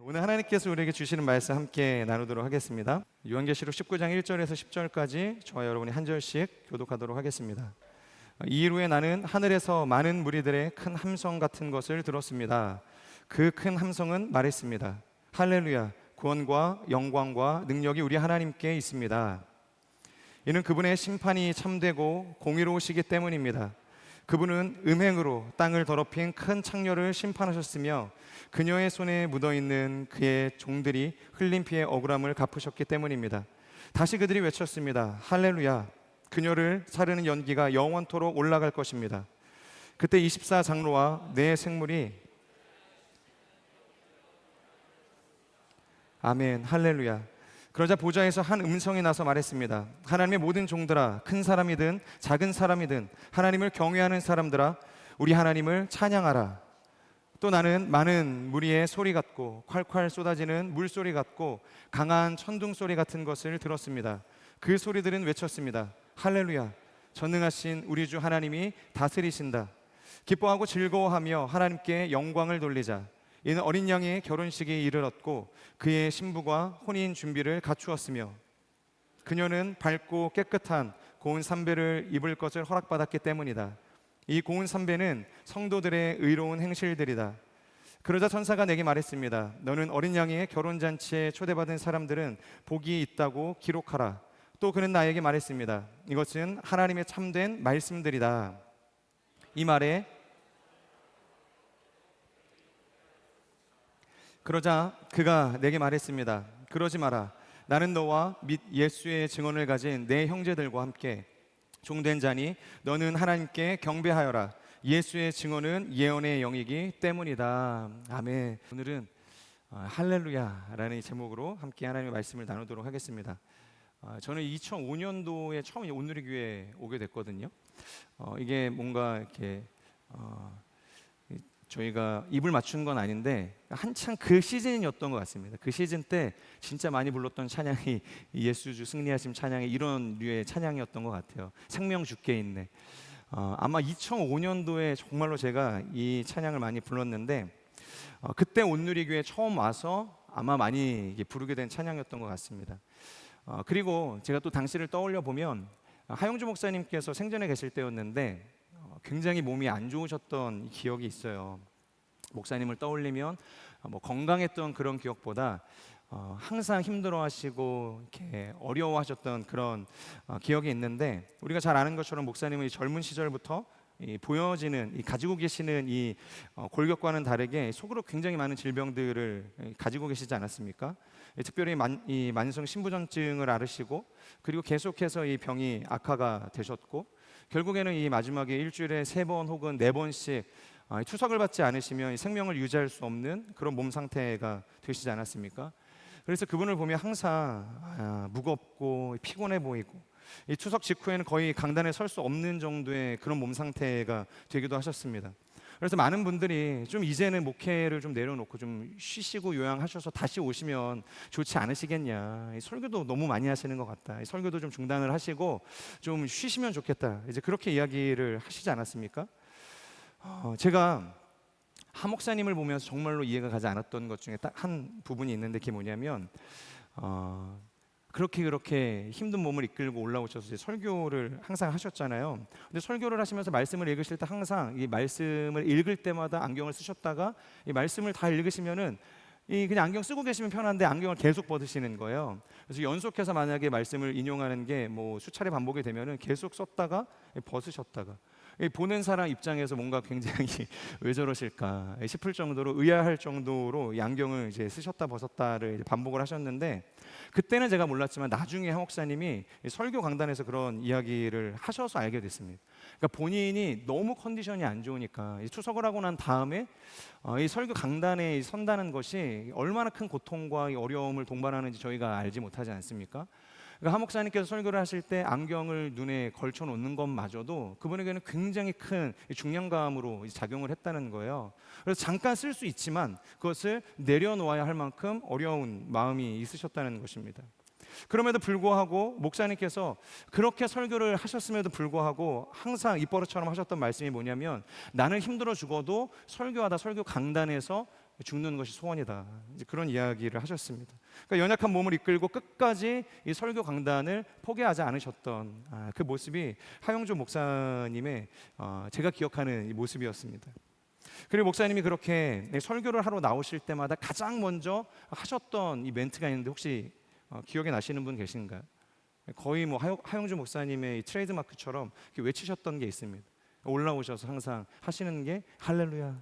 오늘 하나님께서 우리에게 주시는 말씀 함께 나누도록 하겠습니다. 요한계시록 19장 1절에서 10절까지 저와 여러분이 한 절씩 교독하도록 하겠습니다. 이 이후에 나는 하늘에서 많은 무리들의 큰 함성 같은 것을 들었습니다. 그 큰 함성은 말했습니다. 할렐루야, 구원과 영광과 능력이 우리 하나님께 있습니다. 이는 그분의 심판이 참되고 공의로우시기 때문입니다. 그분은 음행으로 땅을 더럽힌 큰 창녀를 심판하셨으며 그녀의 손에 묻어있는 그의 종들이 흘린 피의 억울함을 갚으셨기 때문입니다. 다시 그들이 외쳤습니다. 할렐루야, 그녀를 사르는 연기가 영원토록 올라갈 것입니다. 그때 24장로와 네 생물이 아멘, 할렐루야. 그러자 보좌에서 한 음성이 나서 말했습니다. 하나님의 모든 종들아, 큰 사람이든 작은 사람이든 하나님을 경외하는 사람들아, 우리 하나님을 찬양하라. 또 나는 많은 무리의 소리 같고 콸콸 쏟아지는 물소리 같고 강한 천둥 소리 같은 것을 들었습니다. 그 소리들은 외쳤습니다. 할렐루야, 전능하신 우리 주 하나님이 다스리신다. 기뻐하고 즐거워하며 하나님께 영광을 돌리자. 이는 어린 양의 결혼식이 이르렀고 그의 신부가 혼인 준비를 갖추었으며 그녀는 밝고 깨끗한 고운 삼배를 입을 것을 허락받았기 때문이다. 이 고운 삼배는 성도들의 의로운 행실들이다. 그러자 천사가 내게 말했습니다. 너는 어린 양의 결혼잔치에 초대받은 사람들은 복이 있다고 기록하라. 또 그는 나에게 말했습니다. 이것은 하나님의 참된 말씀들이다. 이 말에 그러자 그가 내게 말했습니다. 그러지 마라. 나는 너와 및 예수의 증언을 가진 내 형제들과 함께 종된 자니 너는 하나님께 경배하여라. 예수의 증언은 예언의 영이기 때문이다. 아멘. 오늘은 할렐루야라는 제목으로 함께 하나님의 말씀을 나누도록 하겠습니다. 저는 2005년도에 처음 온누리교회에 오게 됐거든요. 이게 뭔가 이렇게 저희가 입을 맞춘 건 아닌데 한창 그 시즌이었던 것 같습니다. 그 시즌 때 진짜 많이 불렀던 찬양이 예수주 승리하심 찬양이 이런 류의 찬양이었던 것 같아요. 생명 주께 있네. 아마 2005년도에 정말로 제가 이 찬양을 많이 불렀는데 그때 온누리교회 처음 와서 아마 많이 부르게 된 찬양이었던 것 같습니다. 그리고 제가 또 당시를 떠올려 보면 하용주 목사님께서 생전에 계실 때였는데 굉장히 몸이 안 좋으셨던 기억이 있어요. 목사님을 떠올리면 건강했던 그런 기억보다 항상 힘들어하시고 이렇게 어려워하셨던 그런 기억이 있는데 우리가 잘 아는 것처럼 목사님은 젊은 시절부터 보여지는 가지고 계시는 이 골격과는 다르게 속으로 굉장히 많은 질병들을 가지고 계시지 않았습니까? 특별히 이 만성 신부전증을 앓으시고 그리고 계속해서 이 병이 악화가 되셨고 결국에는 이 마지막에 일주일에 3번 혹은 4번씩 투석을 받지 않으시면 생명을 유지할 수 없는 그런 몸 상태가 되시지 않았습니까? 그래서 그분을 보면 항상 무겁고 피곤해 보이고 이 투석 직후에는 거의 강단에 설 수 없는 정도의 그런 몸 상태가 되기도 하셨습니다. 그래서 많은 분들이 좀 이제는 목회를 좀 내려놓고 좀 쉬시고 요양하셔서 다시 오시면 좋지 않으시겠냐. 설교도 너무 많이 하시는 것 같다. 설교도 좀 중단을 하시고 좀 쉬시면 좋겠다. 이제 그렇게 이야기를 하시지 않았습니까? 제가 하 목사님을 보면서 정말로 이해가 가지 않았던 것 중에 딱 한 부분이 있는데 그게 뭐냐면 그렇게 힘든 몸을 이끌고 올라오셔서 이제 설교를 항상 하셨잖아요. 근데 설교를 하시면서 말씀을 읽으실 때 항상 이 말씀을 읽을 때마다 안경을 쓰셨다가 이 말씀을 다 읽으시면은 그냥 안경 쓰고 계시면 편한데 안경을 계속 벗으시는 거예요. 그래서 연속해서 만약에 말씀을 인용하는 게 뭐 수차례 반복이 되면은 계속 썼다가 벗으셨다가 보는 사람 입장에서 뭔가 굉장히 왜 저러실까 싶을 정도로 의아할 정도로 이 안경을 이제 쓰셨다 벗었다를 반복을 하셨는데 그때는 제가 몰랐지만 나중에 하 목사님이 설교 강단에서 그런 이야기를 하셔서 알게 됐습니다. 그러니까 본인이 너무 컨디션이 안 좋으니까 투석을 하고 난 다음에 이 설교 강단에 선다는 것이 얼마나 큰 고통과 어려움을 동반하는지 저희가 알지 못하지 않습니까? 그러니까 하 목사님께서 설교를 하실 때 안경을 눈에 걸쳐 놓는 것마저도 그분에게는 굉장히 큰 중량감으로 작용을 했다는 거예요. 그래서 잠깐 쓸 수 있지만 그것을 내려놓아야 할 만큼 어려운 마음이 있으셨다는 것입니다. 그럼에도 불구하고 목사님께서 그렇게 설교를 하셨음에도 불구하고 항상 입버릇처럼 하셨던 말씀이 뭐냐면 나는 힘들어 죽어도 설교하다 설교 강단에서 죽는 것이 소원이다. 이제 그런 이야기를 하셨습니다. 그러니까 연약한 몸을 이끌고 끝까지 이 설교 강단을 포기하지 않으셨던 그 모습이 하용조 목사님의 제가 기억하는 이 모습이었습니다. 그리고 목사님이 그렇게 설교를 하러 나오실 때마다 가장 먼저 하셨던 이 멘트가 있는데 혹시 기억에 나시는 분 계신가요? 거의 뭐 하용주 목사님의 이 트레이드마크처럼 이렇게 외치셨던 게 있습니다. 올라오셔서 항상 하시는 게 할렐루야.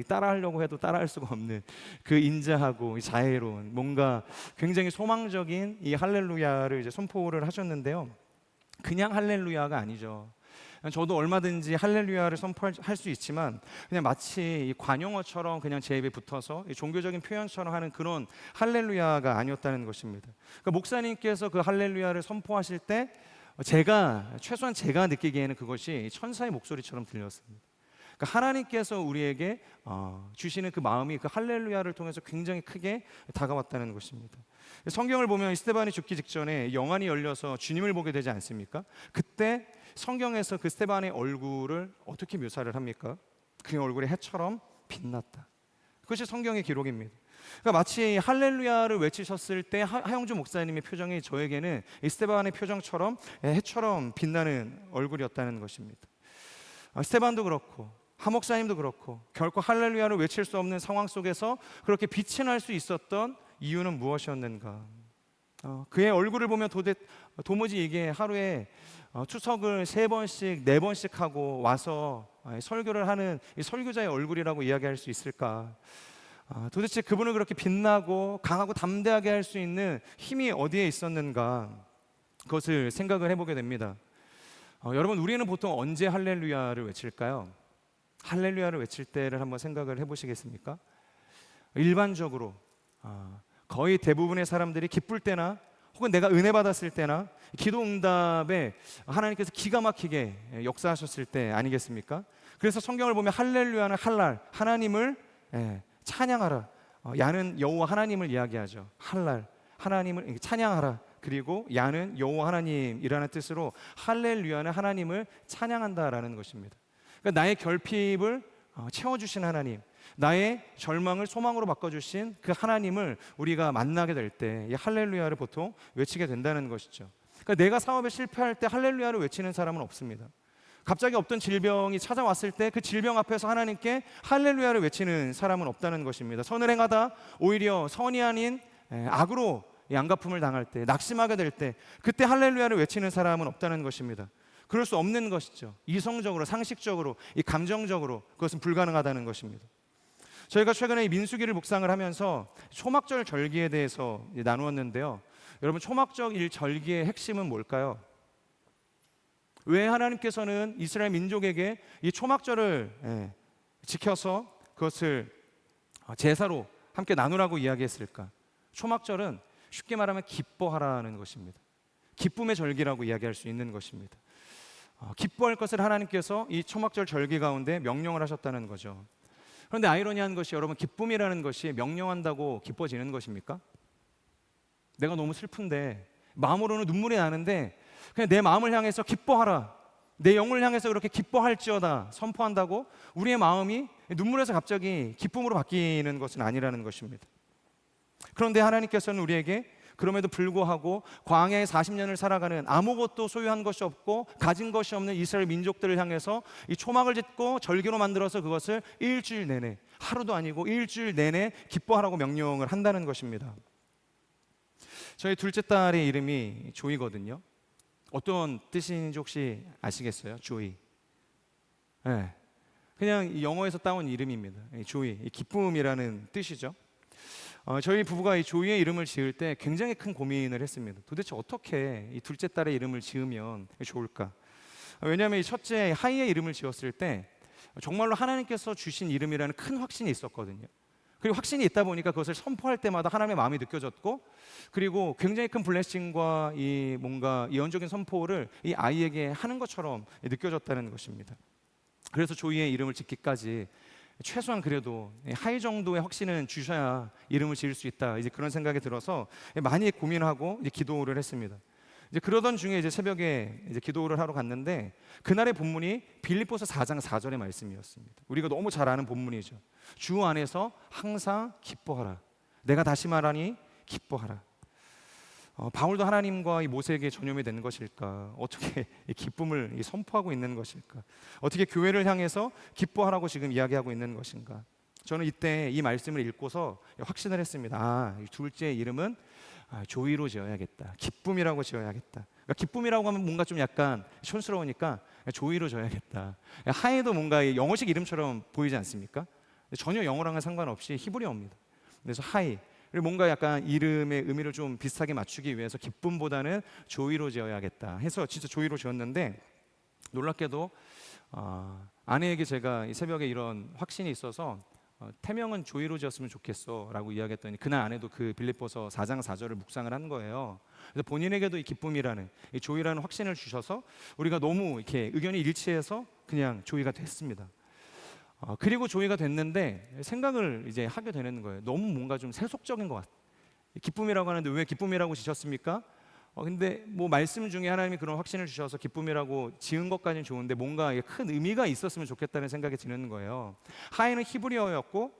따라하려고 해도 따라할 수가 없는 그 인자하고 자애로운 뭔가 굉장히 소망적인 이 할렐루야를 이제 선포를 하셨는데요. 그냥 할렐루야가 아니죠. 저도 얼마든지 할렐루야를 선포할 수 있지만 그냥 마치 이 관용어처럼 그냥 제 입에 붙어서 이 종교적인 표현처럼 하는 그런 할렐루야가 아니었다는 것입니다. 그러니까 목사님께서 그 할렐루야를 선포하실 때 최소한 제가 느끼기에는 그것이 천사의 목소리처럼 들렸습니다. 그러니까 하나님께서 우리에게 주시는 그 마음이 그 할렐루야를 통해서 굉장히 크게 다가왔다는 것입니다. 성경을 보면 스데반이 죽기 직전에 영안이 열려서 주님을 보게 되지 않습니까? 그때 성경에서 그 스데반의 얼굴을 어떻게 묘사를 합니까? 그의 얼굴이 해처럼 빛났다. 그것이 성경의 기록입니다. 그러니까 마치 할렐루야를 외치셨을 때 하용주 목사님의 표정이 저에게는 이 스데반의 표정처럼 해처럼 빛나는 얼굴이었다는 것입니다. 스데반도 그렇고 하 목사님도 그렇고 결코 할렐루야를 외칠 수 없는 상황 속에서 그렇게 빛이 날 수 있었던 이유는 무엇이었는가? 그의 얼굴을 보면 도무지 이게 하루에 추석을 3번씩 4번씩 하고 와서 설교를 하는 이 설교자의 얼굴이라고 이야기할 수 있을까? 도대체 그분을 그렇게 빛나고 강하고 담대하게 할 수 있는 힘이 어디에 있었는가? 그것을 생각을 해보게 됩니다. 여러분, 우리는 보통 언제 할렐루야를 외칠까요? 할렐루야를 외칠 때를 한번 생각을 해보시겠습니까? 일반적으로 거의 대부분의 사람들이 기쁠 때나 혹은 내가 은혜 받았을 때나 기도 응답에 하나님께서 기가 막히게 역사하셨을 때 아니겠습니까? 그래서 성경을 보면 할렐루야는 할랄, 하나님을 찬양하라. 야는 여호와 하나님을 이야기하죠. 할랄, 하나님을 찬양하라. 그리고 야는 여호와 하나님이라는 뜻으로 할렐루야는 하나님을 찬양한다라는 것입니다. 그러니까 나의 결핍을 채워주신 하나님, 나의 절망을 소망으로 바꿔주신 그 하나님을 우리가 만나게 될 때 이 할렐루야를 보통 외치게 된다는 것이죠. 그러니까 내가 사업에 실패할 때 할렐루야를 외치는 사람은 없습니다. 갑자기 없던 질병이 찾아왔을 때 그 질병 앞에서 하나님께 할렐루야를 외치는 사람은 없다는 것입니다. 선을 행하다 오히려 선이 아닌 악으로 양가품을 당할 때, 낙심하게 될 때 그때 할렐루야를 외치는 사람은 없다는 것입니다. 그럴 수 없는 것이죠. 이성적으로, 상식적으로, 이 감정적으로 그것은 불가능하다는 것입니다. 저희가 최근에 이 민수기를 묵상을 하면서 초막절 절기에 대해서 나누었는데요. 여러분, 초막절 절기의 핵심은 뭘까요? 왜 하나님께서는 이스라엘 민족에게 이 초막절을 지켜서 그것을 제사로 함께 나누라고 이야기했을까? 초막절은 쉽게 말하면 기뻐하라는 것입니다. 기쁨의 절기라고 이야기할 수 있는 것입니다. 기뻐할 것을 하나님께서 이 초막절 절기 가운데 명령을 하셨다는 거죠. 그런데 아이러니한 것이 여러분, 기쁨이라는 것이 명령한다고 기뻐지는 것입니까? 내가 너무 슬픈데 마음으로는 눈물이 나는데 그냥 내 마음을 향해서 기뻐하라, 내 영을 향해서 그렇게 기뻐할지어다 선포한다고 우리의 마음이 눈물에서 갑자기 기쁨으로 바뀌는 것은 아니라는 것입니다. 그런데 하나님께서는 우리에게 그럼에도 불구하고 광야에 40년을 살아가는 아무것도 소유한 것이 없고 가진 것이 없는 이스라엘 민족들을 향해서 이 초막을 짓고 절기로 만들어서 그것을 일주일 내내, 하루도 아니고 일주일 내내 기뻐하라고 명령을 한다는 것입니다. 저희 둘째 딸의 이름이 조이거든요. 어떤 뜻인지 혹시 아시겠어요? 조이. 네. 그냥 영어에서 따온 이름입니다. 조이, 기쁨이라는 뜻이죠. 저희 부부가 이 조이의 이름을 지을 때 굉장히 큰 고민을 했습니다. 도대체 어떻게 이 둘째 딸의 이름을 지으면 좋을까? 왜냐하면 이 첫째 하이의 이름을 지었을 때 정말로 하나님께서 주신 이름이라는 큰 확신이 있었거든요. 그리고 확신이 있다 보니까 그것을 선포할 때마다 하나님의 마음이 느껴졌고, 그리고 굉장히 큰 블레싱과 이 뭔가 예언적인 선포를 이 아이에게 하는 것처럼 느껴졌다는 것입니다. 그래서 조이의 이름을 짓기까지 최소한 그래도 하이 정도의 확신은 주셔야 이름을 지을 수 있다, 이제 그런 생각이 들어서 많이 고민하고 이제 기도를 했습니다. 이제 그러던 중에 이제 새벽에 이제 기도를 하러 갔는데 그날의 본문이 빌립보서 4장 4절의 말씀이었습니다. 우리가 너무 잘 아는 본문이죠. 주 안에서 항상 기뻐하라. 내가 다시 말하니 기뻐하라. 바울도 하나님과 이 모세에게 전염이 되는 것일까? 어떻게 이 기쁨을 선포하고 있는 것일까? 어떻게 교회를 향해서 기뻐하라고 지금 이야기하고 있는 것인가? 저는 이때 이 말씀을 읽고서 확신을 했습니다. 이 둘째 이름은 조이로 지어야겠다. 기쁨이라고 지어야겠다. 그러니까 기쁨이라고 하면 뭔가 좀 약간 촌스러우니까 조이로 지어야겠다. 하에도 뭔가 영어식 이름처럼 보이지 않습니까? 전혀 영어랑은 상관없이 히브리어입니다. 그래서 하이. 그리고 뭔가 약간 이름의 의미를 좀 비슷하게 맞추기 위해서 기쁨보다는 조이로 지어야겠다 해서 진짜 조이로 지었는데, 놀랍게도 아내에게 제가 이 새벽에 이런 확신이 있어서 태명은 조이로 지었으면 좋겠어 라고 이야기했더니 그날 아내도 그 빌립보서 4장 4절을 묵상을 한 거예요. 그래서 본인에게도 이 기쁨이라는, 이 조이라는 확신을 주셔서 우리가 너무 이렇게 의견이 일치해서 그냥 조이가 됐습니다. 그리고 조이가 됐는데 생각을 이제 하게 되는 거예요. 너무 뭔가 좀 세속적인 것 같아요. 기쁨이라고 하는데 왜 기쁨이라고 지셨습니까? 근데 뭐 말씀 중에 하나님이 그런 확신을 주셔서 기쁨이라고 지은 것까지는 좋은데 뭔가 큰 의미가 있었으면 좋겠다는 생각이 드는 거예요. 하이는 히브리어였고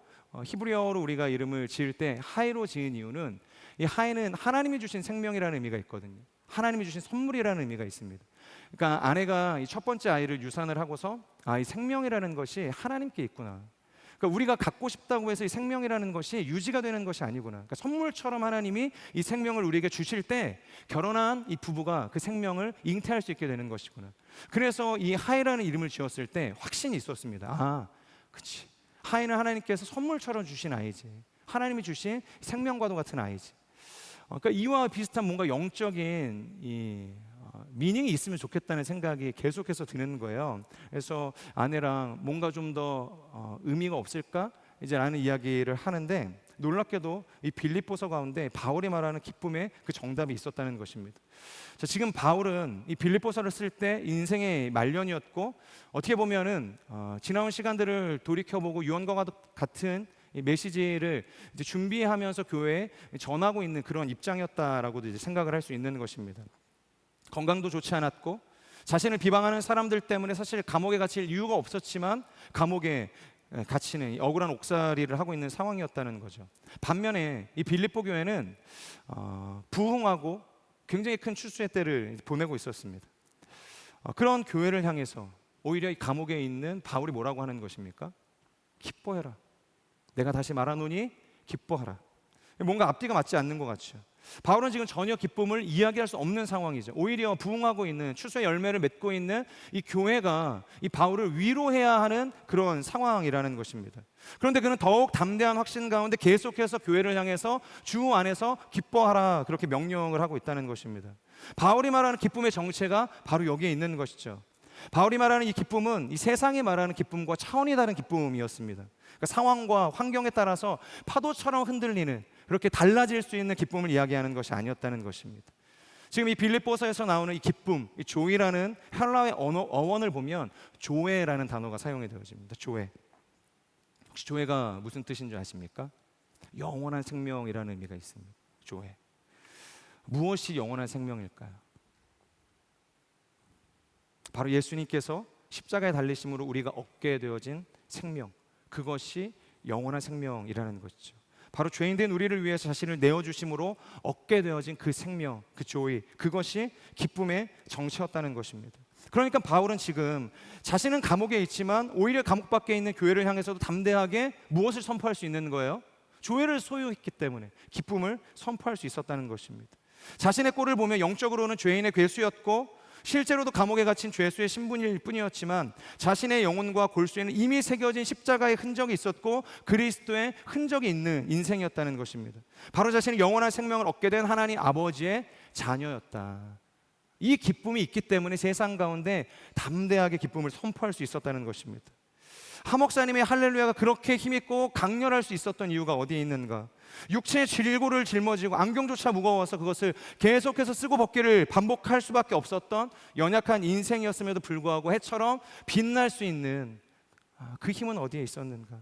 히브리어로 우리가 이름을 지을 때 하이로 지은 이유는, 이 하이는 하나님이 주신 생명이라는 의미가 있거든요. 하나님이 주신 선물이라는 의미가 있습니다. 그러니까 아내가 이 첫 번째 아이를 유산을 하고서 이 생명이라는 것이 하나님께 있구나. 그러니까 우리가 갖고 싶다고 해서 이 생명이라는 것이 유지가 되는 것이 아니구나. 그러니까 선물처럼 하나님이 이 생명을 우리에게 주실 때 결혼한 이 부부가 그 생명을 잉태할 수 있게 되는 것이구나. 그래서 이 하이라는 이름을 지었을 때 확신이 있었습니다. 그치. 하이는 하나님께서 선물처럼 주신 아이지. 하나님이 주신 생명과도 같은 아이지. 그러니까 이와 비슷한 뭔가 영적인 이 미닝이 있으면 좋겠다는 생각이 계속해서 드는 거예요. 그래서 아내랑 뭔가 좀 더 의미가 없을까? 이제 라는 이야기를 하는데, 놀랍게도 이 빌립보서 가운데 바울이 말하는 기쁨의 그 정답이 있었다는 것입니다. 자, 지금 바울은 이 빌립보서를 쓸 때 인생의 말년이었고, 어떻게 보면은 지나온 시간들을 돌이켜보고 유언과 같은 이 메시지를 이제 준비하면서 교회에 전하고 있는 그런 입장이었다라고도 이제 생각을 할 수 있는 것입니다. 건강도 좋지 않았고 자신을 비방하는 사람들 때문에 사실 감옥에 갇힐 이유가 없었지만 감옥에 갇히는 억울한 옥살이를 하고 있는 상황이었다는 거죠. 반면에 이 빌립보 교회는 부흥하고 굉장히 큰 추수의 때를 보내고 있었습니다. 그런 교회를 향해서 오히려 이 감옥에 있는 바울이 뭐라고 하는 것입니까? 기뻐해라. 내가 다시 말하노니 기뻐하라. 뭔가 앞뒤가 맞지 않는 것 같죠. 바울은 지금 전혀 기쁨을 이야기할 수 없는 상황이죠. 오히려 부흥하고 있는 추수의 열매를 맺고 있는 이 교회가 이 바울을 위로해야 하는 그런 상황이라는 것입니다. 그런데 그는 더욱 담대한 확신 가운데 계속해서 교회를 향해서 주 안에서 기뻐하라 그렇게 명령을 하고 있다는 것입니다. 바울이 말하는 기쁨의 정체가 바로 여기에 있는 것이죠. 바울이 말하는 이 기쁨은 이 세상이 말하는 기쁨과 차원이 다른 기쁨이었습니다. 그러니까 상황과 환경에 따라서 파도처럼 흔들리는, 그렇게 달라질 수 있는 기쁨을 이야기하는 것이 아니었다는 것입니다. 지금 이 빌립보서에서 나오는 이 기쁨, 이 조이라는 헬라어의 어원을 보면 조에라는 단어가 사용이 되어집니다. 조에. 혹시 조에가 무슨 뜻인 줄 아십니까? 영원한 생명이라는 의미가 있습니다. 조에. 무엇이 영원한 생명일까요? 바로 예수님께서 십자가에 달리심으로 우리가 얻게 되어진 생명, 그것이 영원한 생명이라는 것이죠. 바로 죄인된 우리를 위해서 자신을 내어주심으로 얻게 되어진 그 생명, 그 조이, 그것이 기쁨의 정체였다는 것입니다. 그러니까 바울은 지금 자신은 감옥에 있지만 오히려 감옥 밖에 있는 교회를 향해서도 담대하게 무엇을 선포할 수 있는 거예요? 조회를 소유했기 때문에 기쁨을 선포할 수 있었다는 것입니다. 자신의 꼴을 보면 영적으로는 죄인의 괴수였고 실제로도 감옥에 갇힌 죄수의 신분일 뿐이었지만 자신의 영혼과 골수에는 이미 새겨진 십자가의 흔적이 있었고 그리스도의 흔적이 있는 인생이었다는 것입니다. 바로 자신이 영원한 생명을 얻게 된 하나님 아버지의 자녀였다. 이 기쁨이 있기 때문에 세상 가운데 담대하게 기쁨을 선포할 수 있었다는 것입니다. 하 목사님의 할렐루야가 그렇게 힘있고 강렬할 수 있었던 이유가 어디에 있는가? 육체의 질고를 짊어지고 안경조차 무거워서 그것을 계속해서 쓰고 벗기를 반복할 수밖에 없었던 연약한 인생이었음에도 불구하고 해처럼 빛날 수 있는 그 힘은 어디에 있었는가?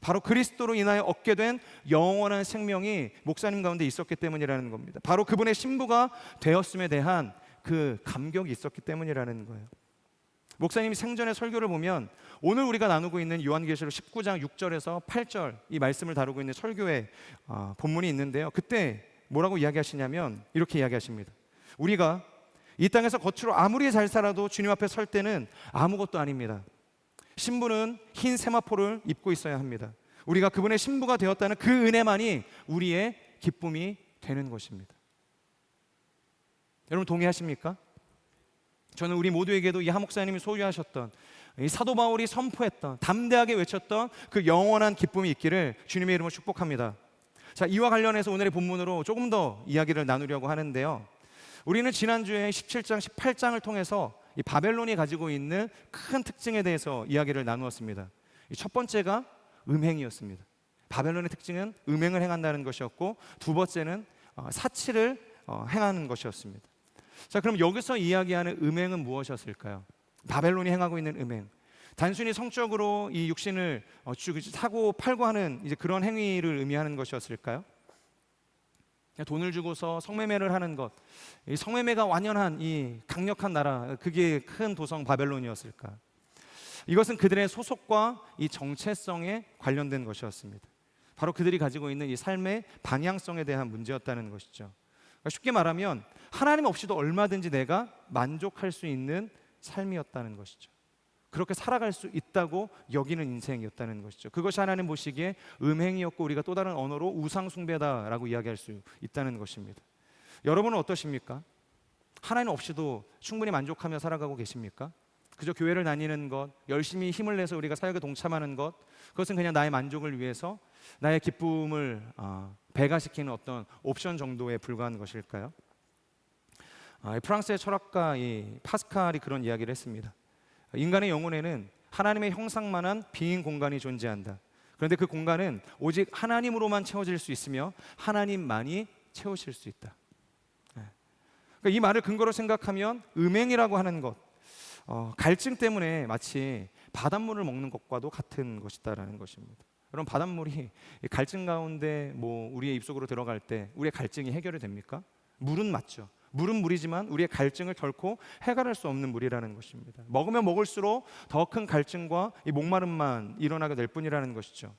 바로 그리스도로 인하여 얻게 된 영원한 생명이 목사님 가운데 있었기 때문이라는 겁니다. 바로 그분의 신부가 되었음에 대한 그 감격이 있었기 때문이라는 거예요. 목사님이 생전에 설교를 보면 오늘 우리가 나누고 있는 요한계시록 19장 6절에서 8절 이 말씀을 다루고 있는 설교의 본문이 있는데요. 그때 뭐라고 이야기하시냐면 이렇게 이야기하십니다. 우리가 이 땅에서 겉으로 아무리 잘 살아도 주님 앞에 설 때는 아무것도 아닙니다. 신부는 흰 세마포를 입고 있어야 합니다. 우리가 그분의 신부가 되었다는 그 은혜만이 우리의 기쁨이 되는 것입니다. 여러분 동의하십니까? 저는 우리 모두에게도 이 하 목사님이 소유하셨던 이 사도 바울이 선포했던 담대하게 외쳤던 그 영원한 기쁨이 있기를 주님의 이름으로 축복합니다. 자, 이와 관련해서 오늘의 본문으로 조금 더 이야기를 나누려고 하는데요. 우리는 지난주에 17장, 18장을 통해서 이 바벨론이 가지고 있는 큰 특징에 대해서 이야기를 나누었습니다. 첫 번째가 음행이었습니다. 바벨론의 특징은 음행을 행한다는 것이었고, 두 번째는 사치를 행하는 것이었습니다. 자, 그럼 여기서 이야기하는 음행은 무엇이었을까요? 바벨론이 행하고 있는 음행, 단순히 성적으로 이 육신을 사고 팔고 하는 이제 그런 행위를 의미하는 것이었을까요? 돈을 주고서 성매매를 하는 것, 이 성매매가 완연한 이 강력한 나라, 그게 큰 도성 바벨론이었을까? 이것은 그들의 소속과 이 정체성에 관련된 것이었습니다. 바로 그들이 가지고 있는 이 삶의 방향성에 대한 문제였다는 것이죠. 그러니까 쉽게 말하면 하나님 없이도 얼마든지 내가 만족할 수 있는 삶이었다는 것이죠. 그렇게 살아갈 수 있다고 여기는 인생이었다는 것이죠. 그것이 하나님 보시기에 음행이었고 우리가 또 다른 언어로 우상숭배다라고 이야기할 수 있다는 것입니다. 여러분은 어떠십니까? 하나님 없이도 충분히 만족하며 살아가고 계십니까? 그저 교회를 다니는 것, 열심히 힘을 내서 우리가 사역에 동참하는 것, 그것은 그냥 나의 만족을 위해서 나의 기쁨을 배가시키는 어떤 옵션 정도에 불과한 것일까요? 프랑스의 철학가 이 파스칼이 그런 이야기를 했습니다. 인간의 영혼에는 하나님의 형상만한 빈 공간이 존재한다. 그런데 그 공간은 오직 하나님으로만 채워질 수 있으며 하나님만이 채우실 수 있다. 그러니까 이 말을 근거로 생각하면 음행이라고 하는 것, 갈증 때문에 마치 바닷물을 먹는 것과도 같은 것이다라는 것입니다. 여러분, 바닷물이 갈증 가운데 우리의 입속으로 들어갈 때 우리의 갈증이 해결이 됩니까? 물은 맞죠. 물은 물이지만 우리의 갈증을 결코 해결할 수 없는 물이라는 것입니다. 먹으면 먹을수록 더 큰 갈증과 이 목마름만 일어나게 될 뿐이라는 것이죠.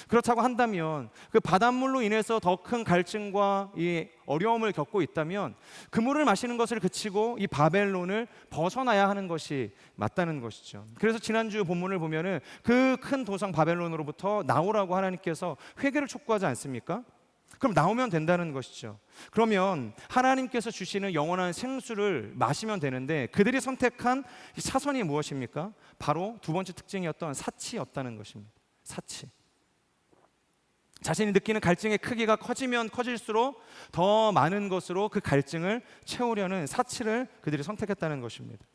그렇다고 한다면 그 바닷물로 인해서 더 큰 갈증과 이 어려움을 겪고 있다면 그 물을 마시는 것을 그치고 이 바벨론을 벗어나야 하는 것이 맞다는 것이죠. 그래서 지난주 본문을 보면은 그 큰 도성 바벨론으로부터 나오라고 하나님께서 회개를 촉구하지 않습니까? 그럼 나오면 된다는 것이죠. 그러면 하나님께서 주시는 영원한 생수를 마시면 되는데 그들이 선택한 차선이 무엇입니까? 바로 두 번째 특징이었던 사치였다는 것입니다. 사치. 자신이 느끼는 갈증의 크기가 커지면 커질수록 더 많은 것으로 그 갈증을 채우려는 사치를 그들이 선택했다는 것입니다.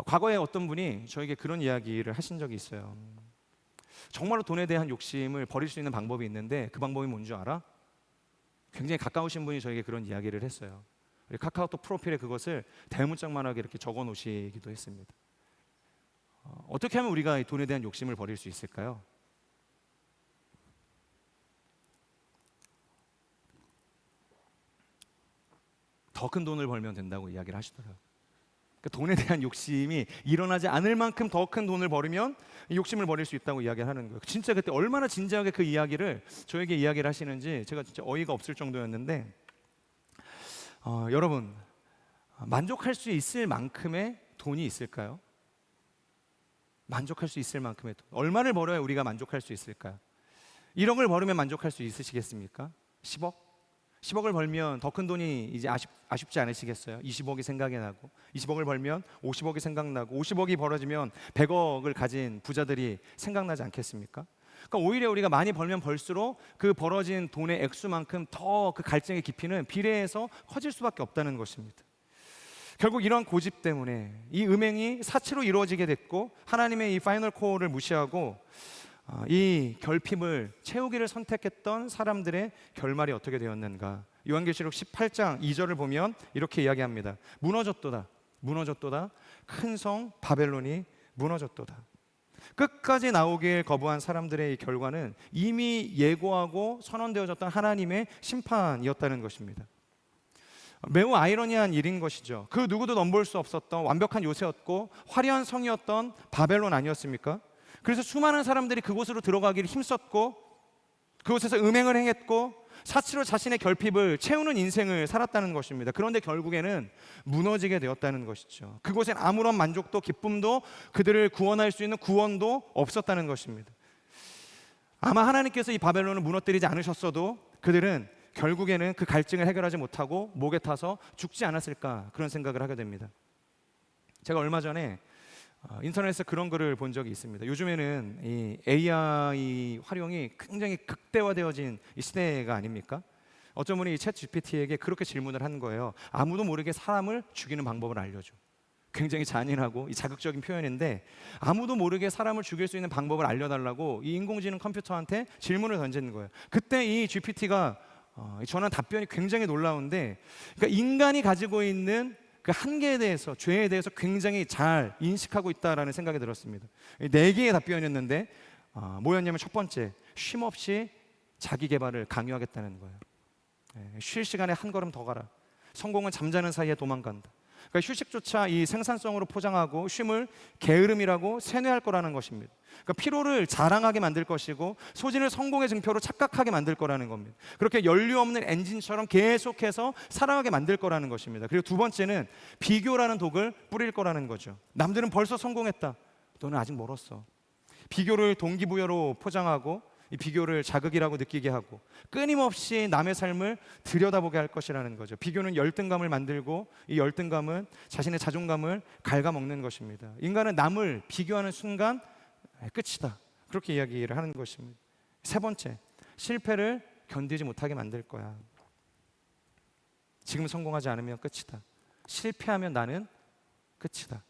과거에 어떤 분이 저에게 그런 이야기를 하신 적이 있어요. 정말로 돈에 대한 욕심을 버릴 수 있는 방법이 있는데 그 방법이 뭔지 알아? 굉장히 가까우신 분이 저에게 그런 이야기를 했어요. 카카오톡 프로필에 그것을 대문짝만하게 이렇게 적어 놓으시기도 했습니다. 어떻게 하면 우리가 이 돈에 대한 욕심을 버릴 수 있을까요? 더 큰 돈을 벌면 된다고 이야기를 하시더라고요. 그러니까 돈에 대한 욕심이 일어나지 않을 만큼 더 큰 돈을 벌으면 욕심을 버릴 수 있다고 이야기를 하는 거예요. 진짜 그때 얼마나 진지하게 그 이야기를 저에게 이야기를 하시는지 제가 진짜 어이가 없을 정도였는데, 여러분, 만족할 수 있을 만큼의 돈이 있을까요? 만족할 수 있을 만큼의 돈. 얼마를 벌어야 우리가 만족할 수 있을까요? 1억을 벌으면 만족할 수 있으시겠습니까? 10억? 10억을 벌면 더 큰 돈이 이제 아쉽지 않으시겠어요? 20억이 생각이 나고, 20억을 벌면 50억이 생각나고, 50억이 벌어지면 100억을 가진 부자들이 생각나지 않겠습니까? 그러니까 오히려 우리가 많이 벌면 벌수록 그 벌어진 돈의 액수만큼 더 그 갈증의 깊이는 비례해서 커질 수밖에 없다는 것입니다. 결국 이런 고집 때문에 이 음행이 사치로 이루어지게 됐고, 하나님의 이 파이널 코어를 무시하고 이 결핍을 채우기를 선택했던 사람들의 결말이 어떻게 되었는가? 요한계시록 18장 2절을 보면 이렇게 이야기합니다. 무너졌도다, 무너졌도다. 큰 성 바벨론이 무너졌도다. 끝까지 나오길 거부한 사람들의 이 결과는 이미 예고하고 선언되어졌던 하나님의 심판이었다는 것입니다. 매우 아이러니한 일인 것이죠. 그 누구도 넘볼 수 없었던 완벽한 요새였고 화려한 성이었던 바벨론 아니었습니까? 그래서 수많은 사람들이 그곳으로 들어가기를 힘썼고 그곳에서 음행을 행했고 사치로 자신의 결핍을 채우는 인생을 살았다는 것입니다. 그런데 결국에는 무너지게 되었다는 것이죠. 그곳엔 아무런 만족도 기쁨도 그들을 구원할 수 있는 구원도 없었다는 것입니다. 아마 하나님께서 이 바벨론을 무너뜨리지 않으셨어도 그들은 결국에는 그 갈증을 해결하지 못하고 목에 타서 죽지 않았을까, 그런 생각을 하게 됩니다. 제가 얼마 전에 인터넷에서 그런 글을 본 적이 있습니다. 요즘에는 이 AI 활용이 굉장히 극대화되어진 이 시대가 아닙니까? 어떤 분이 챗 GPT에게 그렇게 질문을 한 거예요. 아무도 모르게 사람을 죽이는 방법을 알려줘. 굉장히 잔인하고 이 자극적인 표현인데, 아무도 모르게 사람을 죽일 수 있는 방법을 알려달라고 이 인공지능 컴퓨터한테 질문을 던지는 거예요. 그때 이 GPT가 전한 답변이 굉장히 놀라운데, 그러니까 인간이 가지고 있는 그 한계에 대해서, 죄에 대해서 굉장히 잘 인식하고 있다라는 생각이 들었습니다. 4개의 답변이었는데 뭐였냐면, 첫 번째, 쉼없이 자기 개발을 강요하겠다는 거예요. 쉴 시간에 한 걸음 더 가라. 성공은 잠자는 사이에 도망간다. 그러니까 휴식조차 이 생산성으로 포장하고 쉼을 게으름이라고 세뇌할 거라는 것입니다. 그러니까 피로를 자랑하게 만들 것이고 소진을 성공의 증표로 착각하게 만들 거라는 겁니다. 그렇게 연료 없는 엔진처럼 계속해서 살아가게 만들 거라는 것입니다. 그리고 두 번째는 비교라는 독을 뿌릴 거라는 거죠. 남들은 벌써 성공했다, 너는 아직 멀었어. 비교를 동기부여로 포장하고 이 비교를 자극이라고 느끼게 하고 끊임없이 남의 삶을 들여다보게 할 것이라는 거죠. 비교는 열등감을 만들고 이 열등감은 자신의 자존감을 갉아먹는 것입니다. 인간은 남을 비교하는 순간 끝이다, 그렇게 이야기를 하는 것입니다. 세 번째, 실패를 견디지 못하게 만들 거야. 지금 성공하지 않으면 끝이다. 실패하면 나는 끝이다.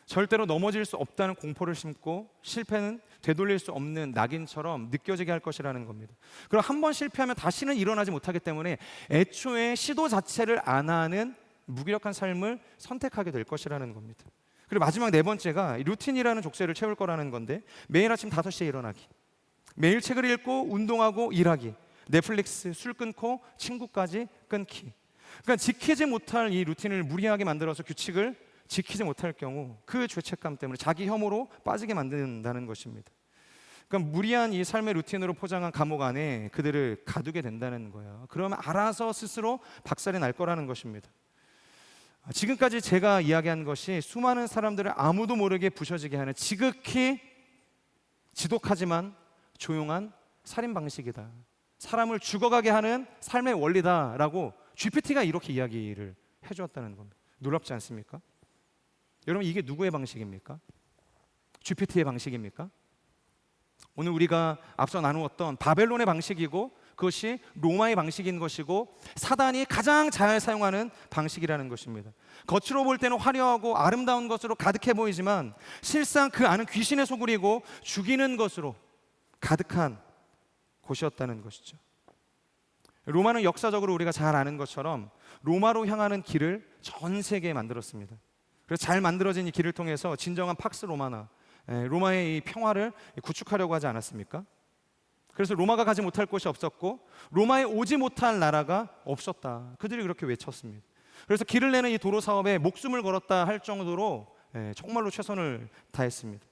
절대로 넘어질 수 없다는 공포를 심고 실패는 되돌릴 수 없는 낙인처럼 느껴지게 할 것이라는 겁니다. 그럼 한 번 실패하면 다시는 일어나지 못하기 때문에 애초에 시도 자체를 안 하는 무기력한 삶을 선택하게 될 것이라는 겁니다. 그리고 마지막 네 번째가 루틴이라는 족쇄를 채울 거라는 건데, 매일 아침 5시에 일어나기, 매일 책을 읽고 운동하고 일하기, 넷플릭스, 술 끊고 친구까지 끊기. 그러니까 지키지 못할 이 루틴을 무리하게 만들어서 규칙을 지키지 못할 경우 그 죄책감 때문에 자기 혐오로 빠지게 만든다는 것입니다. 그러니까 무리한 이 삶의 루틴으로 포장한 감옥 안에 그들을 가두게 된다는 거예요. 그러면 알아서 스스로 박살이 날 거라는 것입니다. 지금까지 제가 이야기한 것이 수많은 사람들을 아무도 모르게 부셔지게 하는 지극히 지독하지만 조용한 살인 방식이다, 사람을 죽어가게 하는 삶의 원리다라고 GPT가 이렇게 이야기를 해주었다는 겁니다. 놀랍지 않습니까? 여러분, 이게 누구의 방식입니까? GPT의 방식입니까? 오늘 우리가 앞서 나누었던 바벨론의 방식이고 그것이 로마의 방식인 것이고 사단이 가장 잘 사용하는 방식이라는 것입니다. 겉으로 볼 때는 화려하고 아름다운 것으로 가득해 보이지만 실상 그 안은 귀신의 소굴이고 죽이는 것으로 가득한 곳이었다는 것이죠. 로마는 역사적으로 우리가 잘 아는 것처럼 로마로 향하는 길을 전 세계에 만들었습니다. 그래서 잘 만들어진 이 길을 통해서 진정한 팍스 로마나 로마의 이 평화를 구축하려고 하지 않았습니까? 그래서 로마가 가지 못할 곳이 없었고 로마에 오지 못할 나라가 없었다, 그들이 그렇게 외쳤습니다. 그래서 길을 내는 이 도로 사업에 목숨을 걸었다 할 정도로 정말로 최선을 다했습니다.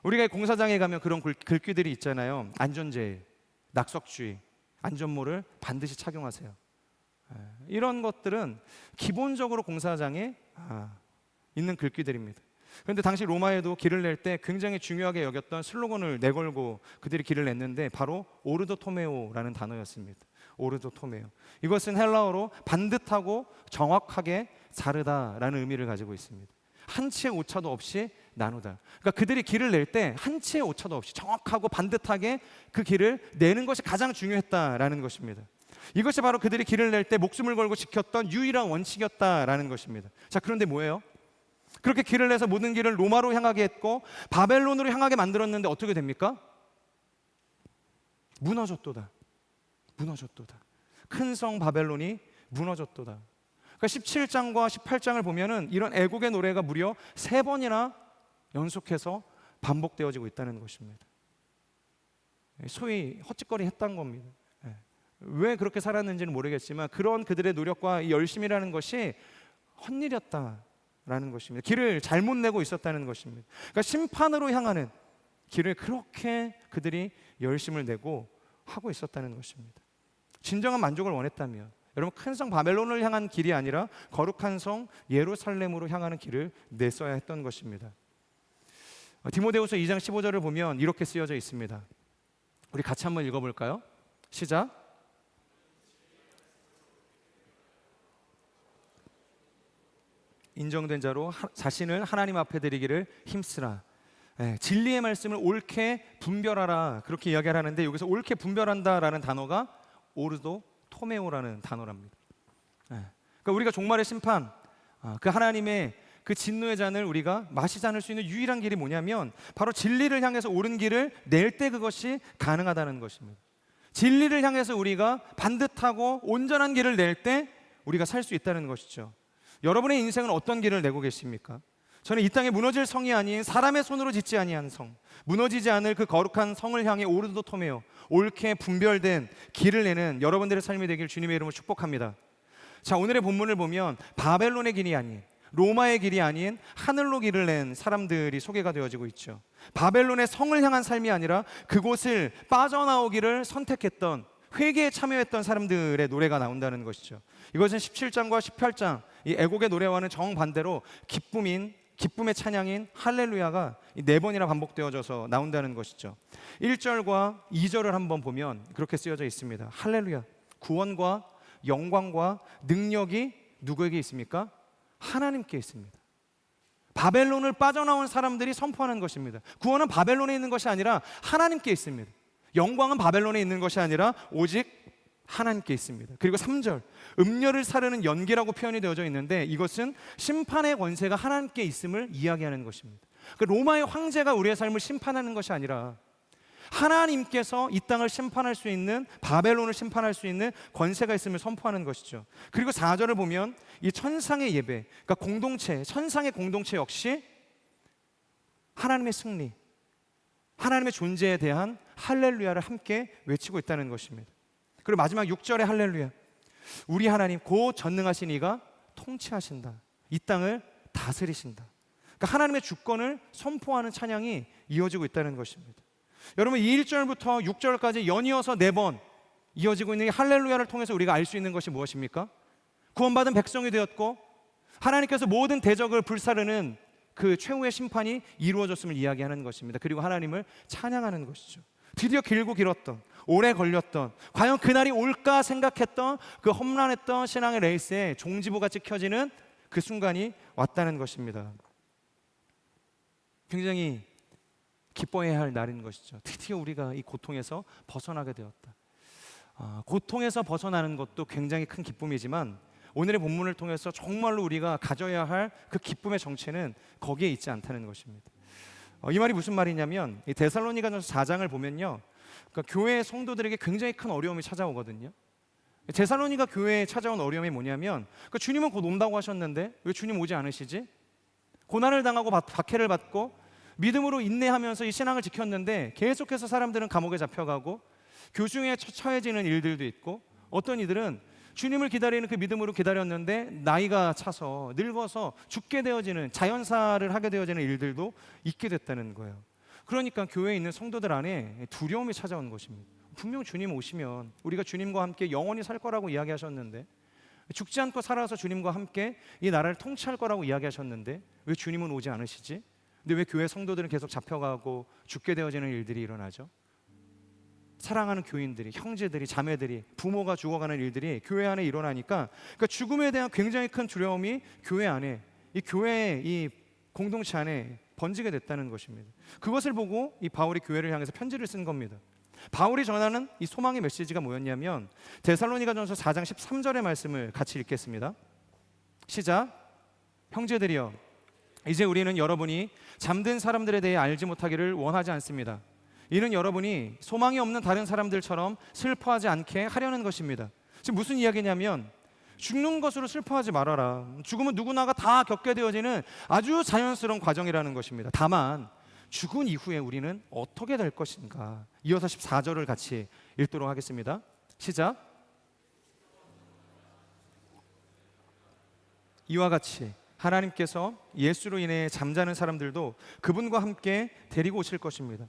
우리가 공사장에 가면 그런 글귀들이 있잖아요. 안전제일, 낙석주의, 안전모를 반드시 착용하세요. 이런 것들은 기본적으로 공사장에 있는 글귀들입니다. 그런데 당시 로마에도 길을 낼 때 굉장히 중요하게 여겼던 슬로건을 내걸고 그들이 길을 냈는데 바로 오르도 토메오라는 단어였습니다. 오르도 토메오. 이것은 헬라어로 반듯하고 정확하게 자르다라는 의미를 가지고 있습니다. 한 치의 오차도 없이 나누다. 그러니까 그들이 길을 낼 때 한 치의 오차도 없이 정확하고 반듯하게 그 길을 내는 것이 가장 중요했다라는 것입니다. 이것이 바로 그들이 길을 낼 때 목숨을 걸고 지켰던 유일한 원칙이었다라는 것입니다. 자, 그런데 뭐예요? 그렇게 길을 내서 모든 길을 로마로 향하게 했고 바벨론으로 향하게 만들었는데 어떻게 됩니까? 무너졌도다. 무너졌도다. 큰 성 바벨론이 무너졌도다. 그러니까 17장과 18장을 보면은 이런 애곡의 노래가 무려 3번이나 연속해서 반복되어지고 있다는 것입니다. 소위 헛짓거리 했다는 겁니다. 왜 그렇게 살았는지는 모르겠지만 그런 그들의 노력과 이 열심이라는 것이 헛일이었다라는 것입니다. 길을 잘못 내고 있었다는 것입니다. 그러니까 심판으로 향하는 길을 그렇게 그들이 열심을 내고 하고 있었다는 것입니다. 진정한 만족을 원했다면 여러분, 큰 성 바벨론을 향한 길이 아니라 거룩한 성 예루살렘으로 향하는 길을 냈어야 했던 것입니다. 디모데후서 2장 15절을 보면 이렇게 쓰여져 있습니다. 우리 같이 한번 읽어볼까요? 시작. 인정된 자로 자신을 하나님 앞에 드리기를 힘쓰라. 진리의 말씀을 옳게 분별하라, 그렇게 이야기를 하는데, 여기서 옳게 분별한다라는 단어가 오르도 토메오라는 단어랍니다. 그러니까 우리가 종말의 심판, 그 하나님의 그 진노의 잔을 우리가 마시지 않을 수 있는 유일한 길이 뭐냐면 바로 진리를 향해서 옳은 길을 낼 때 그것이 가능하다는 것입니다. 진리를 향해서 우리가 반듯하고 온전한 길을 낼 때 우리가 살 수 있다는 것이죠. 여러분의 인생은 어떤 길을 내고 계십니까? 저는 이 땅에 무너질 성이 아닌 사람의 손으로 짓지 아니한 성, 무너지지 않을 그 거룩한 성을 향해 오르도 토메오, 옳게 분별된 길을 내는 여러분들의 삶이 되길 주님의 이름으로 축복합니다. 자, 오늘의 본문을 보면 바벨론의 길이 아닌, 로마의 길이 아닌 하늘로 길을 낸 사람들이 소개가 되어지고 있죠. 바벨론의 성을 향한 삶이 아니라 그곳을 빠져나오기를 선택했던, 회개에 참여했던 사람들의 노래가 나온다는 것이죠. 이것은 17장과 18장 이 애곡의 노래와는 정반대로 기쁨의 찬양인 할렐루야가 4번이나 반복되어져서 나온다는 것이죠. 1절과 2절을 한번 보면 그렇게 쓰여져 있습니다. 할렐루야, 구원과 영광과 능력이 누구에게 있습니까? 하나님께 있습니다. 바벨론을 빠져나온 사람들이 선포하는 것입니다. 구원은 바벨론에 있는 것이 아니라 하나님께 있습니다. 영광은 바벨론에 있는 것이 아니라 오직 하나님께 있습니다. 그리고 3절, 음녀를 사르는 연기라고 표현이 되어져 있는데 이것은 심판의 권세가 하나님께 있음을 이야기하는 것입니다. 로마의 황제가 우리의 삶을 심판하는 것이 아니라 하나님께서 이 땅을 심판할 수 있는, 바벨론을 심판할 수 있는 권세가 있음을 선포하는 것이죠. 그리고 4절을 보면 이 천상의 예배, 그러니까 공동체, 천상의 공동체 역시 하나님의 승리, 하나님의 존재에 대한 할렐루야를 함께 외치고 있다는 것입니다. 그리고 마지막 6절의 할렐루야, 우리 하나님 곧 전능하신 이가 통치하신다, 이 땅을 다스리신다. 그러니까 하나님의 주권을 선포하는 찬양이 이어지고 있다는 것입니다. 여러분, 이 1절부터 6절까지 연이어서 4번 이어지고 있는 이 할렐루야를 통해서 우리가 알 수 있는 것이 무엇입니까? 구원받은 백성이 되었고 하나님께서 모든 대적을 불사르는 그 최후의 심판이 이루어졌음을 이야기하는 것입니다. 그리고 하나님을 찬양하는 것이죠. 드디어 길고 길었던, 오래 걸렸던, 과연 그날이 올까 생각했던 그 험난했던 신앙의 레이스에 종지부가 찍혀지는 그 순간이 왔다는 것입니다. 굉장히 기뻐해야 할 날인 것이죠. 드디어 우리가 이 고통에서 벗어나게 되었다. 고통에서 벗어나는 것도 굉장히 큰 기쁨이지만 오늘의 본문을 통해서 정말로 우리가 가져야 할 그 기쁨의 정체는 거기에 있지 않다는 것입니다. 이 말이 무슨 말이냐면 이 데살로니가전서 4장을 보면요, 그러니까 교회 성도들에게 굉장히 큰 어려움이 찾아오거든요. 데살로니가 교회에 찾아온 어려움이 뭐냐면, 그러니까 주님은 곧 온다고 하셨는데 왜 주님 오지 않으시지? 고난을 당하고 박해를 받고 믿음으로 인내하면서 이 신앙을 지켰는데 계속해서 사람들은 감옥에 잡혀가고 교중에 처해지는 일들도 있고, 어떤 이들은 주님을 기다리는 그 믿음으로 기다렸는데 나이가 차서 늙어서 죽게 되어지는, 자연사를 하게 되어지는 일들도 있게 됐다는 거예요. 그러니까 교회에 있는 성도들 안에 두려움이 찾아온 것입니다. 분명 주님 오시면 우리가 주님과 함께 영원히 살 거라고 이야기하셨는데, 죽지 않고 살아서 주님과 함께 이 나라를 통치할 거라고 이야기하셨는데 왜 주님은 오지 않으시지? 근데 왜 교회 성도들은 계속 잡혀가고 죽게 되어지는 일들이 일어나죠? 사랑하는 교인들이, 형제들이, 자매들이, 부모가 죽어가는 일들이 교회 안에 일어나니까, 그러니까 죽음에 대한 굉장히 큰 두려움이 교회 안에, 이 교회의 이 공동체 안에 번지게 됐다는 것입니다. 그것을 보고 이 바울이 교회를 향해서 편지를 쓴 겁니다. 바울이 전하는 이 소망의 메시지가 뭐였냐면 데살로니가전서 4장 13절의 말씀을 같이 읽겠습니다. 시작. 형제들이여, 이제 우리는 여러분이 잠든 사람들에 대해 알지 못하기를 원하지 않습니다. 이는 여러분이 소망이 없는 다른 사람들처럼 슬퍼하지 않게 하려는 것입니다. 지금 무슨 이야기냐면 죽는 것으로 슬퍼하지 말아라. 죽음은 누구나가 다 겪게 되어지는 아주 자연스러운 과정이라는 것입니다. 다만 죽은 이후에 우리는 어떻게 될 것인가. 이어서 14절을 같이 읽도록 하겠습니다. 시작. 이와 같이 하나님께서 예수로 인해 잠자는 사람들도 그분과 함께 데리고 오실 것입니다.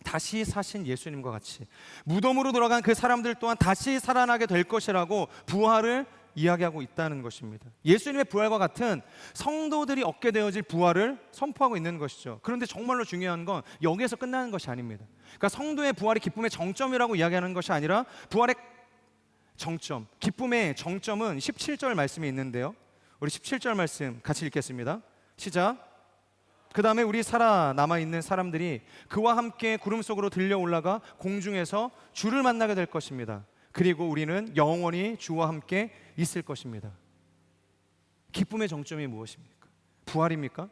다시 사신 예수님과 같이 무덤으로 돌아간 그 사람들 또한 다시 살아나게 될 것이라고 부활을 이야기하고 있다는 것입니다. 예수님의 부활과 같은 성도들이 얻게 되어질 부활을 선포하고 있는 것이죠. 그런데 정말로 중요한 건 여기에서 끝나는 것이 아닙니다. 그러니까 성도의 부활이 기쁨의 정점이라고 이야기하는 것이 아니라 부활의 정점, 기쁨의 정점은 17절 말씀이 있는데요. 우리 17절 말씀 같이 읽겠습니다. 시작. 그 다음에 우리 살아남아 있는 사람들이 그와 함께 구름 속으로 들려 올라가 공중에서 주를 만나게 될 것입니다. 그리고 우리는 영원히 주와 함께 있을 것입니다. 기쁨의 정점이 무엇입니까? 부활입니까?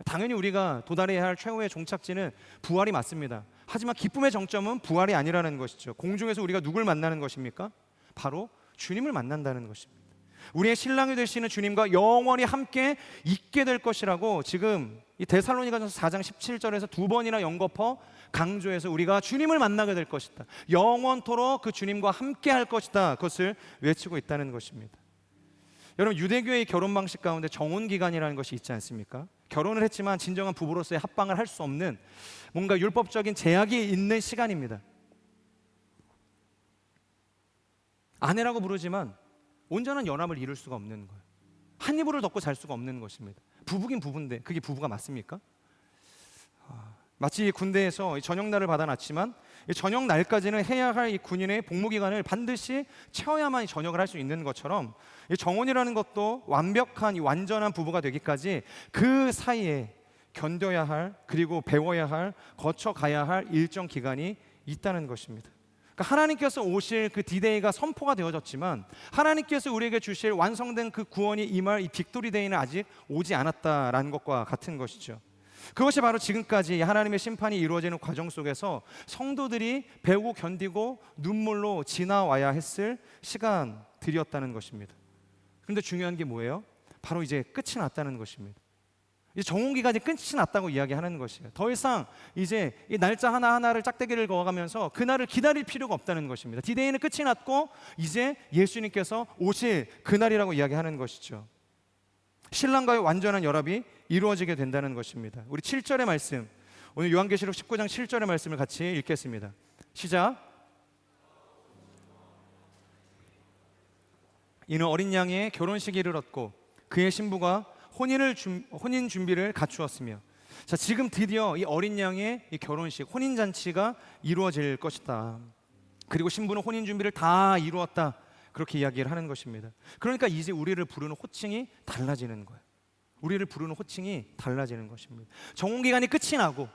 당연히 우리가 도달해야 할 최후의 종착지는 부활이 맞습니다. 하지만 기쁨의 정점은 부활이 아니라는 것이죠. 공중에서 우리가 누굴 만나는 것입니까? 바로 주님을 만난다는 것입니다. 우리의 신랑이 되시는 주님과 영원히 함께 있게 될 것이라고 지금 이 데살로니가전서 4장 17절에서 두 번이나 연거푸 강조해서 우리가 주님을 만나게 될 것이다, 영원토록 그 주님과 함께 할 것이다, 그것을 외치고 있다는 것입니다. 여러분, 유대교의 결혼 방식 가운데 정혼기간이라는 것이 있지 않습니까? 결혼을 했지만 진정한 부부로서의 합방을 할 수 없는 뭔가 율법적인 제약이 있는 시간입니다. 아내라고 부르지만 온전한 연합을 이룰 수가 없는 거예요. 한 이불을 덮고 잘 수가 없는 것입니다. 부부긴 부부인데 그게 부부가 맞습니까? 마치 군대에서 저녁날을 받아놨지만 이 저녁날까지는 해야 할 이 군인의 복무기간을 반드시 채워야만 전역을 할 수 있는 것처럼 이 정혼이라는 것도 완벽한 이 완전한 부부가 되기까지 그 사이에 견뎌야 할, 그리고 배워야 할, 거쳐가야 할 일정 기간이 있다는 것입니다. 그러니까 하나님께서 오실 그 디데이가 선포가 되어졌지만 하나님께서 우리에게 주실 완성된 그 구원이 임할 이 빅토리 데이는 아직 오지 않았다라는 것과 같은 것이죠. 그것이 바로 지금까지 하나님의 심판이 이루어지는 과정 속에서 성도들이 배우고 견디고 눈물로 지나와야 했을 시간들이었다는 것입니다. 그런데 중요한 게 뭐예요? 바로 이제 끝이 났다는 것입니다. 이제 정혼기간이 끝이 났다고 이야기하는 것이에요. 더 이상 이제 이 날짜 하나하나를 짝대기를 그어가면서 그날을 기다릴 필요가 없다는 것입니다. 디데이는 끝이 났고 이제 예수님께서 오실 그날이라고 이야기하는 것이죠. 신랑과의 완전한 연합이 이루어지게 된다는 것입니다. 우리 7절의 말씀, 오늘 요한계시록 19장 7절의 말씀을 같이 읽겠습니다. 시작. 이는 어린 양의 결혼식이 이르렀고 그의 신부가 혼인 준비를 갖추었으며, 자, 지금 드디어 이 어린 양의 이 결혼식, 혼인 잔치가 이루어질 것이다. 그리고 신부는 혼인 준비를 다 이루었다, 그렇게 이야기를 하는 것입니다. 그러니까 이제 우리를 부르는 호칭이 달라지는 거예요. 우리를 부르는 호칭이 달라지는 것입니다. 정혼기간이 끝이 나고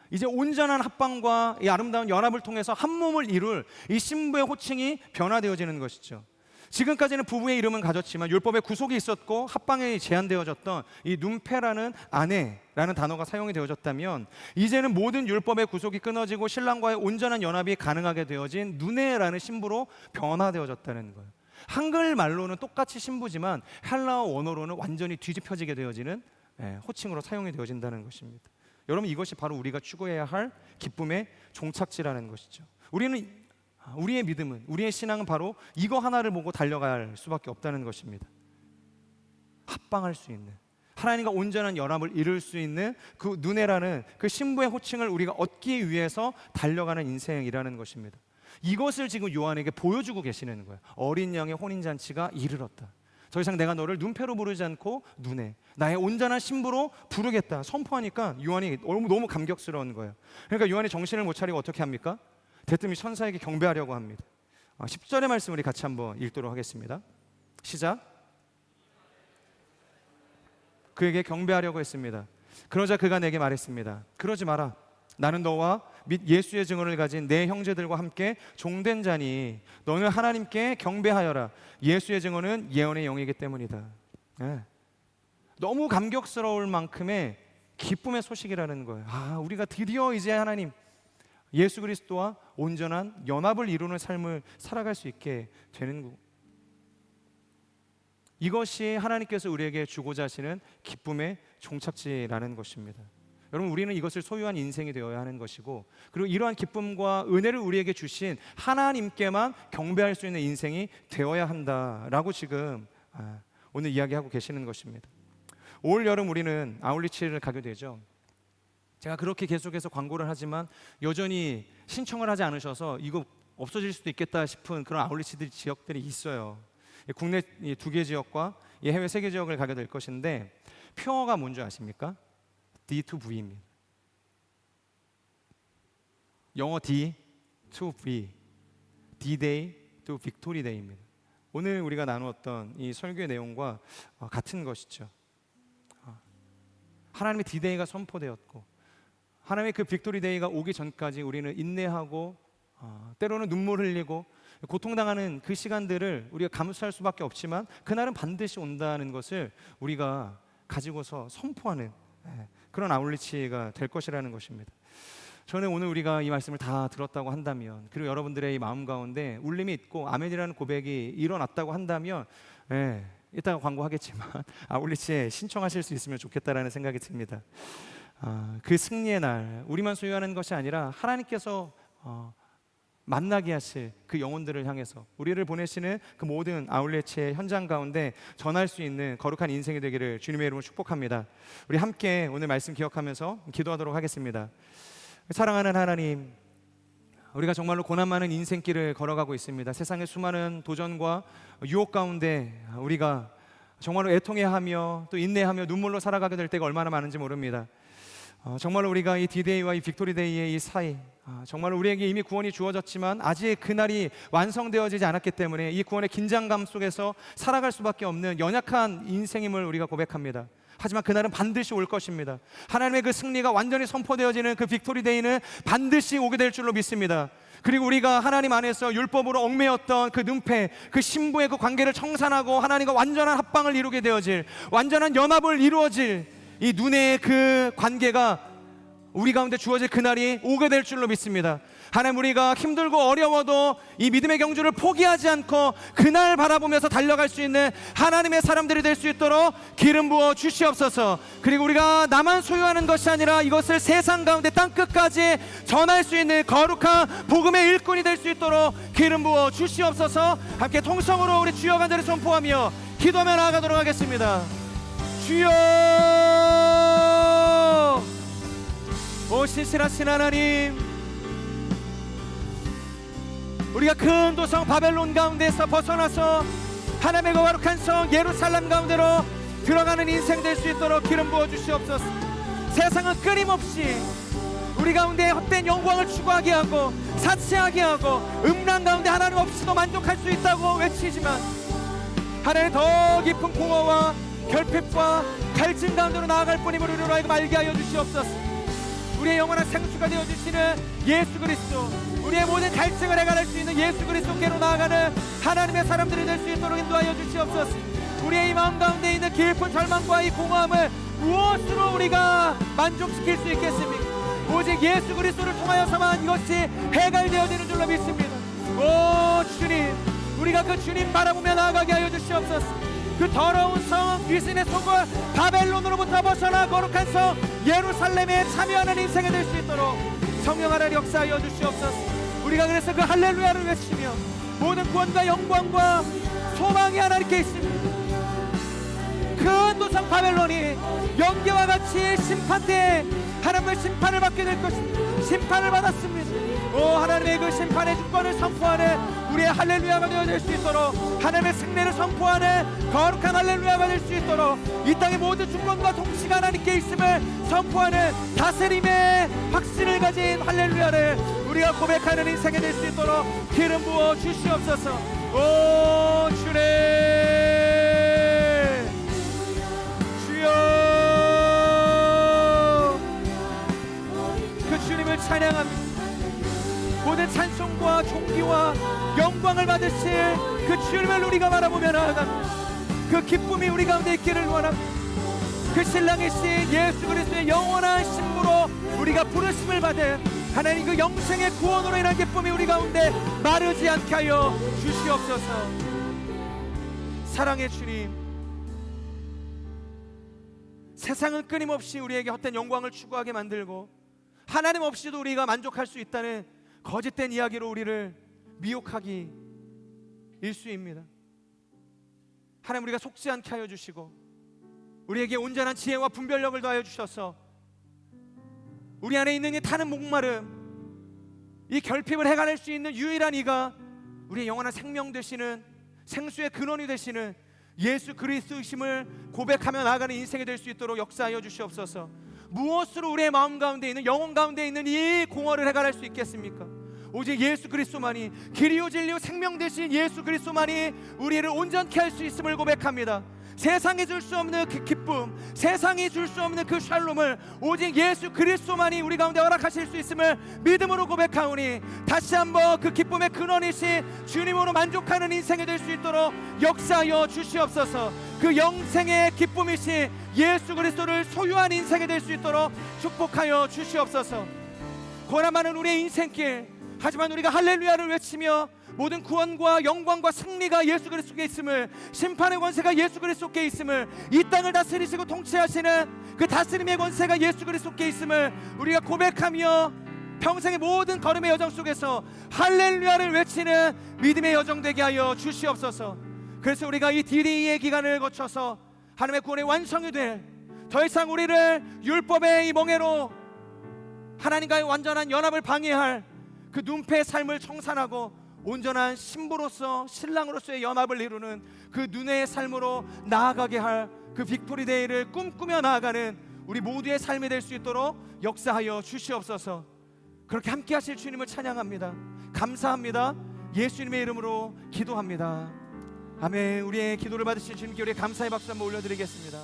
이제 온전한 합방과 이 아름다운 연합을 통해서 한 몸을 이룰 이 신부의 호칭이 변화되어지는 것이죠. 지금까지는 부부의 이름은 가졌지만 율법의 구속이 있었고 합방이 제한되어졌던 이 눈페라는 아내라는 단어가 사용이 되어졌다면, 이제는 모든 율법의 구속이 끊어지고 신랑과의 온전한 연합이 가능하게 되어진 누네라는 신부로 변화되어졌다는 거예요. 한글말로는 똑같이 신부지만 헬라어 원어로는 완전히 뒤집혀지게 되어지는 호칭으로 사용이 되어진다는 것입니다. 여러분, 이것이 바로 우리가 추구해야 할 기쁨의 종착지라는 것이죠. 우리의 믿음은, 우리의 신앙은 바로 이거 하나를 보고 달려갈 수밖에 없다는 것입니다. 합방할 수 있는, 하나님과 온전한 연합을 이룰 수 있는 그 누네라는 그 신부의 호칭을 우리가 얻기 위해서 달려가는 인생이라는 것입니다. 이것을 지금 요한에게 보여주고 계시는 거예요. 어린 양의 혼인잔치가 이르렀다. 더 이상 내가 너를 눈패로 부르지 않고 누네, 나의 온전한 신부로 부르겠다 선포하니까 요한이 너무 감격스러운 거예요. 그러니까 요한이 정신을 못 차리고 어떻게 합니까? 대뜸이 천사에게 경배하려고 합니다. 10절의 말씀 우리 같이 한번 읽도록 하겠습니다. 시작. 그에게 경배하려고 했습니다. 그러자 그가 내게 말했습니다. 그러지 마라. 나는 너와 및 예수의 증언을 가진 내 형제들과 함께 종된 자니 너는 하나님께 경배하여라. 예수의 증언은 예언의 영이기 때문이다. 너무 감격스러울 만큼의 기쁨의 소식이라는 거예요. 우리가 드디어 이제 하나님 예수 그리스도와 온전한 연합을 이루는 삶을 살아갈 수 있게 되는 거. 이것이 하나님께서 우리에게 주고자 하시는 기쁨의 종착지라는 것입니다. 여러분, 우리는 이것을 소유한 인생이 되어야 하는 것이고, 그리고 이러한 기쁨과 은혜를 우리에게 주신 하나님께만 경배할 수 있는 인생이 되어야 한다라고 지금 오늘 이야기하고 계시는 것입니다. 올 여름 우리는 아울리치를 가게 되죠. 제가 그렇게 계속해서 광고를 하지만 여전히 신청을 하지 않으셔서 이거 없어질 수도 있겠다 싶은 그런 아울리치 지역들이 있어요. 국내 2개 지역과 해외 3개 지역을 가게 될 것인데, 표어가 뭔지 아십니까? D to V입니다. 영어 D to V, D-Day to Victory Day입니다. 오늘 우리가 나누었던 이 설교의 내용과 같은 것이죠. 하나님의 D-Day가 선포되었고, 하나님의 그 빅토리 데이가 오기 전까지 우리는 인내하고 때로는 눈물 흘리고 고통당하는 그 시간들을 우리가 감수할 수밖에 없지만, 그날은 반드시 온다는 것을 우리가 가지고서 선포하는 그런 아울리치가 될 것이라는 것입니다. 저는 오늘 우리가 이 말씀을 다 들었다고 한다면, 그리고 여러분들의 이 마음 가운데 울림이 있고 아멘이라는 고백이 일어났다고 한다면, 이따가 광고하겠지만 아울리치에 신청하실 수 있으면 좋겠다라는 생각이 듭니다. 그 승리의 날, 우리만 소유하는 것이 아니라 하나님께서 만나게 하실 그 영혼들을 향해서 우리를 보내시는 그 모든 아울리치의 현장 가운데 전할 수 있는 거룩한 인생이 되기를 주님의 이름으로 축복합니다. 우리 함께 오늘 말씀 기억하면서 기도하도록 하겠습니다. 사랑하는 하나님, 우리가 정말로 고난 많은 인생길을 걸어가고 있습니다. 세상의 수많은 도전과 유혹 가운데 우리가 정말로 애통해하며 또 인내하며 눈물로 살아가게 될 때가 얼마나 많은지 모릅니다. 정말로 우리가 이 D-Day와 이 빅토리 데이의 이 사이, 정말로 우리에게 이미 구원이 주어졌지만 아직 그날이 완성되어지지 않았기 때문에 이 구원의 긴장감 속에서 살아갈 수밖에 없는 연약한 인생임을 우리가 고백합니다. 하지만 그날은 반드시 올 것입니다. 하나님의 그 승리가 완전히 선포되어지는 그 빅토리 데이는 반드시 오게 될 줄로 믿습니다. 그리고 우리가 하나님 안에서 율법으로 얽매였던 그 능패, 그 신부의 그 관계를 청산하고 하나님과 완전한 합방을 이루게 되어질, 완전한 연합을 이루어질 이 눈의 그 관계가 우리 가운데 주어질 그날이 오게 될 줄로 믿습니다. 하나님, 우리가 힘들고 어려워도 이 믿음의 경주를 포기하지 않고 그날 바라보면서 달려갈 수 있는 하나님의 사람들이 될 수 있도록 기름 부어 주시옵소서. 그리고 우리가 나만 소유하는 것이 아니라 이것을 세상 가운데 땅끝까지 전할 수 있는 거룩한 복음의 일꾼이 될 수 있도록 기름 부어 주시옵소서. 함께 통성으로 우리 주여 간절히 선포하며 기도하며 나아가도록 하겠습니다. 주여, 오 신실하신 하나님, 우리가 큰 도성 바벨론 가운데서 벗어나서 하나님의 거룩한 성 예루살렘 가운데로 들어가는 인생 될 수 있도록 기름 부어 주시옵소서. 세상은 끊임없이 우리 가운데 헛된 영광을 추구하게 하고 사치하게 하고 음란 가운데 하나님 없이도 만족할 수 있다고 외치지만, 하나님 더 깊은 공허와 결핍과 갈증 가운데로 나아갈 뿐임을 우리로 하여금 알게 하여 주시옵소서. 우리의 영원한 생수가 되어주시는 예수 그리스도, 우리의 모든 갈증을 해결할 수 있는 예수 그리스도께로 나아가는 하나님의 사람들이 될 수 있도록 인도하여 주시옵소서. 우리의 이 마음 가운데 있는 깊은 절망과 이 공허함을 무엇으로 우리가 만족시킬 수 있겠습니까? 오직 예수 그리스도를 통하여서만 이것이 해결되어지는 줄로 믿습니다. 오 주님, 우리가 그 주님 바라보며 나아가게 하여 주시옵소서. 그 더러운 성 귀신의 속을 바벨론으로부터 벗어나 거룩한 성 예루살렘에 참여하는 인생이 될 수 있도록 성령 하나님 역사하여 주시옵소서. 우리가 그래서 그 할렐루야를 외치며 모든 구원과 영광과 소망이 하나님께 있습니다. 큰 도성 바벨론이 영계와 같이 심판대에 하나님의 심판을 받게 될 것입니다. 심판을 받았습니다. 오 하나님의 그 심판의 주권을 선포하는 우리의 할렐루야가 되어질 수 있도록, 하나님의 승리를 선포하는 거룩한 할렐루야가 될 수 있도록, 이 땅의 모든 주권과 통치가 하나님께 있음을 선포하는 다스림의 확신을 가진 할렐루야를 우리가 고백하는 인생이 될 수 있도록 기름 부어 주시옵소서. 오 주님, 주여, 그 주님을 찬양합니다. 모든 찬송과 존귀와 영광을 받으실 그 주님을 우리가 바라보며 나아갑니다. 그 기쁨이 우리 가운데 있기를 원합니다. 그 신랑이신 예수 그리스도의 영원한 신부로 우리가 부르심을 받은 하나님 그 영생의 구원으로 인한 기쁨이 우리 가운데 마르지 않게 하여 주시옵소서. 사랑의 주님, 세상은 끊임없이 우리에게 헛된 영광을 추구하게 만들고 하나님 없이도 우리가 만족할 수 있다는 거짓된 이야기로 우리를 미혹하기 일쑤입니다. 하나님, 우리가 속지 않게 하여 주시고 우리에게 온전한 지혜와 분별력을 더하여 주셔서 우리 안에 있는 이 타는 목마름, 이 결핍을 해결할 수 있는 유일한 이가 우리의 영원한 생명 되시는, 생수의 근원이 되시는 예수 그리스도이심을 고백하며 나아가는 인생이 될 수 있도록 역사하여 주시옵소서. 무엇으로 우리의 마음 가운데 있는, 영혼 가운데 있는 이 공허를 해결할 수 있겠습니까? 오직 예수 그리스도만이, 길이요 진리요 생명 되신 예수 그리스도만이 우리를 온전케 할 수 있음을 고백합니다. 세상이 줄 수 없는 그 기쁨, 세상이 줄 수 없는 그 샬롬을 오직 예수 그리스도만이 우리 가운데 허락하실 수 있음을 믿음으로 고백하오니, 다시 한번 그 기쁨의 근원이신 주님으로 만족하는 인생이 될 수 있도록 역사하여 주시옵소서. 그 영생의 기쁨이신 예수 그리스도를 소유한 인생이 될 수 있도록 축복하여 주시옵소서. 고난 많은 우리의 인생길, 하지만 우리가 할렐루야를 외치며 모든 구원과 영광과 승리가 예수 그리스도께 있음을, 심판의 권세가 예수 그리스도께 있음을, 이 땅을 다스리시고 통치하시는 그 다스림의 권세가 예수 그리스도께 있음을 우리가 고백하며 평생의 모든 걸음의 여정 속에서 할렐루야를 외치는 믿음의 여정 되게 하여 주시옵소서. 그래서 우리가 이 디리의 기간을 거쳐서 하나님의 구원의 완성이 될, 더 이상 우리를 율법의 이 멍에로 하나님과의 완전한 연합을 방해할 그 눈패의 삶을 청산하고 온전한 신부로서, 신랑으로서의 연합을 이루는 그 눈의 삶으로 나아가게 할 그 빅토리 데이를 꿈꾸며 나아가는 우리 모두의 삶이 될 수 있도록 역사하여 주시옵소서. 그렇게 함께 하실 주님을 찬양합니다. 감사합니다. 예수님의 이름으로 기도합니다. 아멘. 우리의 기도를 받으신 주님께 우리의 감사의 박수 한번 올려드리겠습니다.